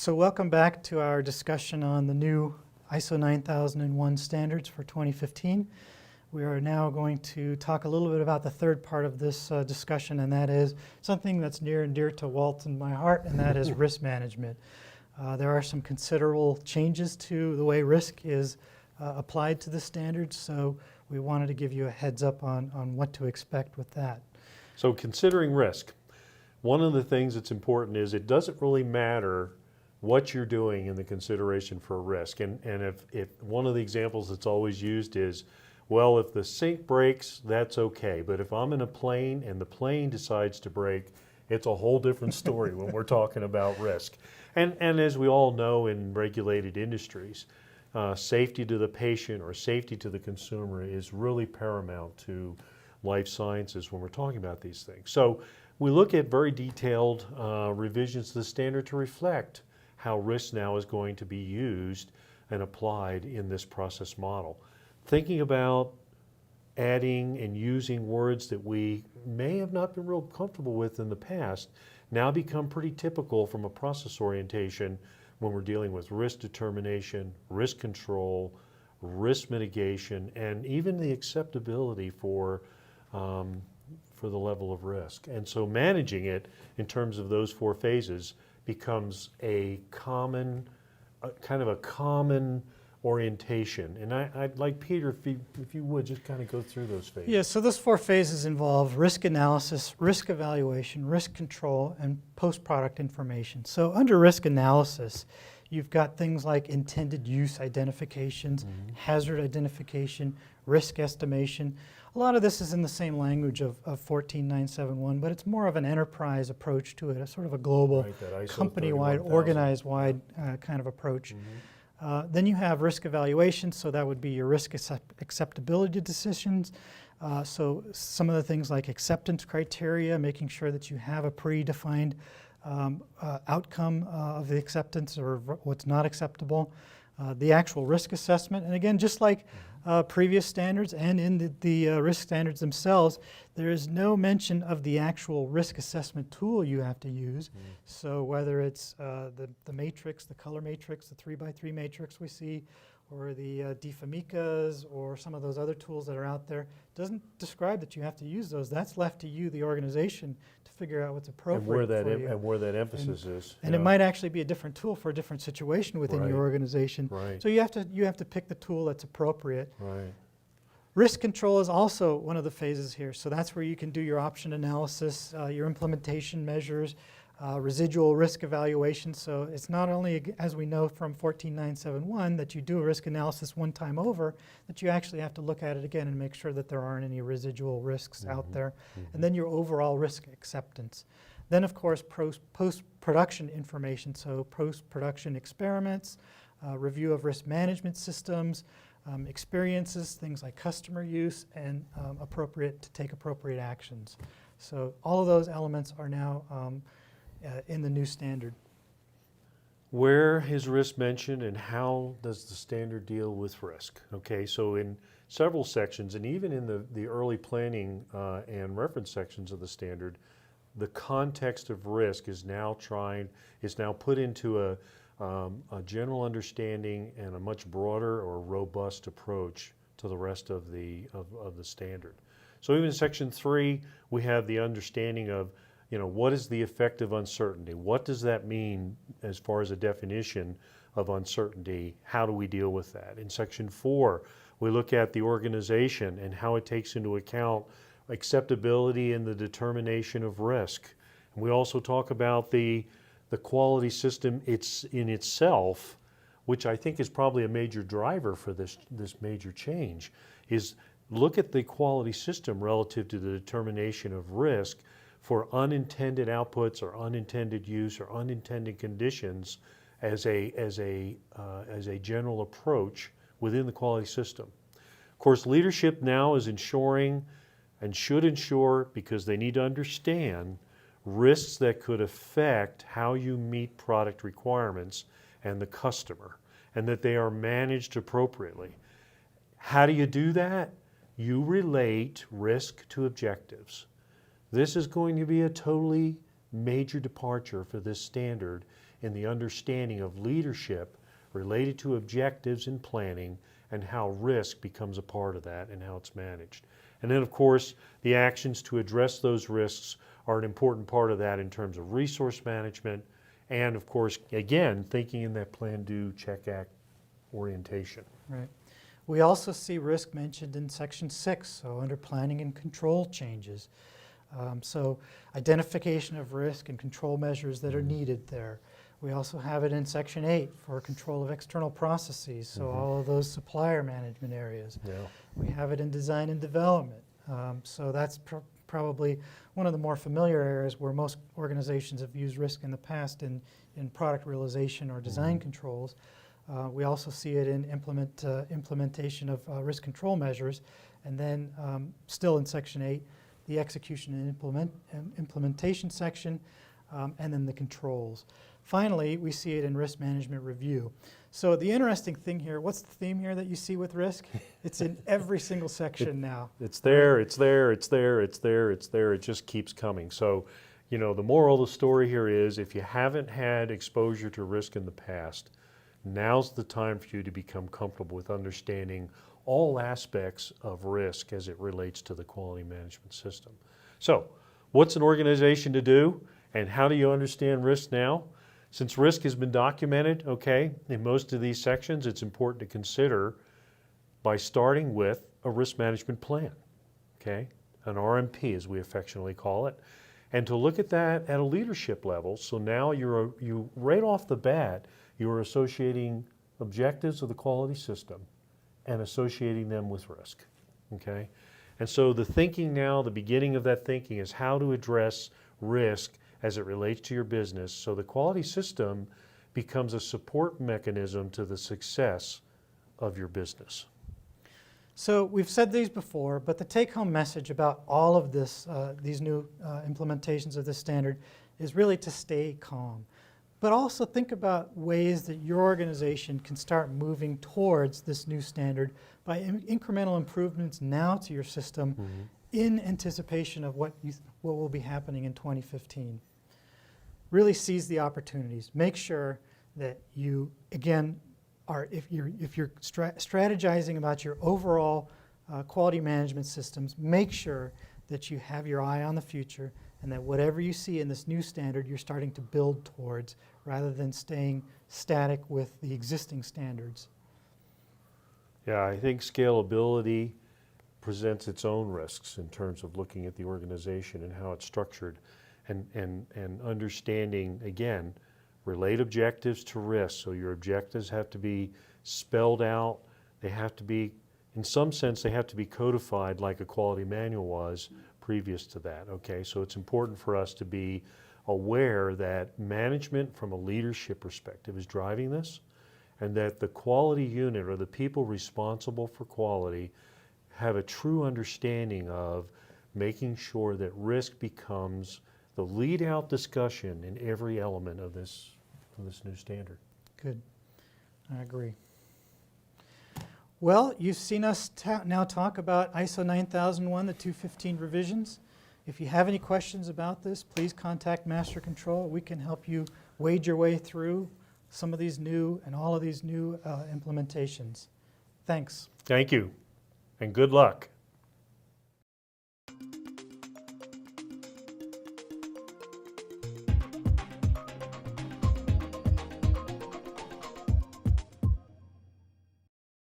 So welcome back to our discussion on the new ISO 9001 standards for 2015. We are now going to talk a little bit about the third part of this discussion, and that is something that's near and dear to Walt and my heart, and that is risk management. There are some considerable changes to the way risk is applied to the standards, so we wanted to give you a heads up on what to expect with that. So considering risk, one of the things that's important is it doesn't really matter what you're doing in the consideration for risk. And if one of the examples that's always used is, well, if the sink breaks, that's okay. But if I'm in a plane and the plane decides to break, it's a whole different story when we're talking about risk. And as we all know in regulated industries, safety to the patient or safety to the consumer is really paramount to life sciences when we're talking about these things. So we look at very detailed revisions to the standard to reflect how risk now is going to be used and applied in this process model. Thinking about adding and using words that we may have not been real comfortable with in the past now become pretty typical from a process orientation when we're dealing with risk determination, risk control, risk mitigation, and even the acceptability for the level of risk. And so managing it in terms of those four phases becomes a common, kind of a common orientation. And I'd like Peter, if you would, just kind of go through those phases. Yeah, so those four phases involve risk analysis, risk evaluation, risk control, and post-product information. So under risk analysis, you've got things like intended use identifications, hazard identification, risk estimation. A lot of this is in the same language of 14971, but it's more of an enterprise approach to it, a sort of a global, company-wide, organized-wide kind of approach. Then you have risk evaluation, so that would be your risk acceptability decisions. So some of the things like acceptance criteria, making sure that you have a predefined outcome of the acceptance or what's not acceptable. The actual risk assessment, and again, just like previous standards and in the risk standards themselves, there is no mention of the actual risk assessment tool you have to use. So whether it's the matrix, the color matrix, the 3x3 matrix we see, or the DFAMICAs, or some of those other tools that are out there, doesn't describe that you have to use those. That's left to you, the organization, to figure out what's appropriate for you. And where that emphasis is. And it might actually be a different tool for a different situation within your organization. So you have to pick the tool that's appropriate. Risk control is also one of the phases here. So that's where you can do your option analysis, your implementation measures, residual risk evaluation. So it's not only, as we know from 14971, that you do a risk analysis one time over, that you actually have to look at it again and make sure that there aren't any residual risks out there. And then your overall risk acceptance. Then, of course, post-production information, so post-production experiments, review of risk management systems, experiences, things like customer use, and to take appropriate actions. So all of those elements are now in the new standard. Where is risk mentioned and how does the standard deal with risk? Okay, so in several sections and even in the early planning and reference sections of the standard, the context of risk is now put into a general understanding and a much broader or robust approach to the rest of the standard. So even in section 3, we have the understanding of, what is the effect of uncertainty? What does that mean as far as a definition of uncertainty? How do we deal with that? In section 4, we look at the organization and how it takes into account acceptability in the determination of risk. And we also talk about the quality system in itself, which I think is probably a major driver for this major change, is look at the quality system relative to the determination of risk for unintended outputs or unintended use or unintended conditions as a general approach within the quality system. Of course, leadership now is ensuring and should ensure, because they need to understand risks that could affect how you meet product requirements and the customer, and that they are managed appropriately. How do you do that? You relate risk to objectives. This is going to be a totally major departure for this standard in the understanding of leadership related to objectives and planning and how risk becomes a part of that and how it's managed. And then, of course, the actions to address those risks are an important part of that in terms of resource management and, of course, again, thinking in that plan, do, check, act orientation. Right. We also see risk mentioned in Section 6, so under planning and control changes. So identification of risk and control measures that are needed there. We also have it in Section 8 for control of external processes, so all of those supplier management areas. Yeah. We have it in design and development. So that's probably one of the more familiar areas where most organizations have used risk in the past in product realization or design controls. We also see it in implementation of risk control measures. And then still in Section 8, the execution and implementation section, and then the controls. Finally, we see it in risk management review. So the interesting thing here, what's the theme here that you see with risk? It's in every single section now. It's there, it's there, it's there, it's there, it's there. It just keeps coming. So, you know, the moral of the story here is if you haven't had exposure to risk in the past, now's the time for you to become comfortable with understanding all aspects of risk as it relates to the quality management system. So, what's an organization to do and how do you understand risk now? Since risk has been documented, okay, in most of these sections, it's important to consider by starting with a risk management plan, okay, an RMP as we affectionately call it, and to look at that at a leadership level. So now you right off the bat, you're associating objectives of the quality system and associating them with risk, okay? And so the thinking now, the beginning of that thinking is how to address risk as it relates to your business so the quality system becomes a support mechanism to the success of your business. So we've said these before, but the take-home message about all of this, these new implementations of this standard is really to stay calm. But also think about ways that your organization can start moving towards this new standard by incremental improvements now to your system in anticipation of what will be happening in 2015. Really seize the opportunities. Make sure that you, again, if you're strategizing about your overall quality management systems, make sure that you have your eye on the future and that whatever you see in this new standard, you're starting to build towards rather than staying static with the existing standards. Yeah, I think scalability presents its own risks in terms of looking at the organization and how it's structured and understanding, again, relate objectives to risk. So your objectives have to be spelled out. They have to be, in some sense, they have to be codified like a quality manual was previous to that, okay? So it's important for us to be aware that management from a leadership perspective is driving this and that the quality unit or the people responsible for quality have a true understanding of making sure that risk becomes the lead out discussion in every element of this new standard. Good. I agree. Well, you've seen us now talk about ISO 9001, the 215 revisions. If you have any questions about this, please contact Master Control. We can help you wade your way through some of these new and all of these new implementations. Thanks. Thank you, and good luck.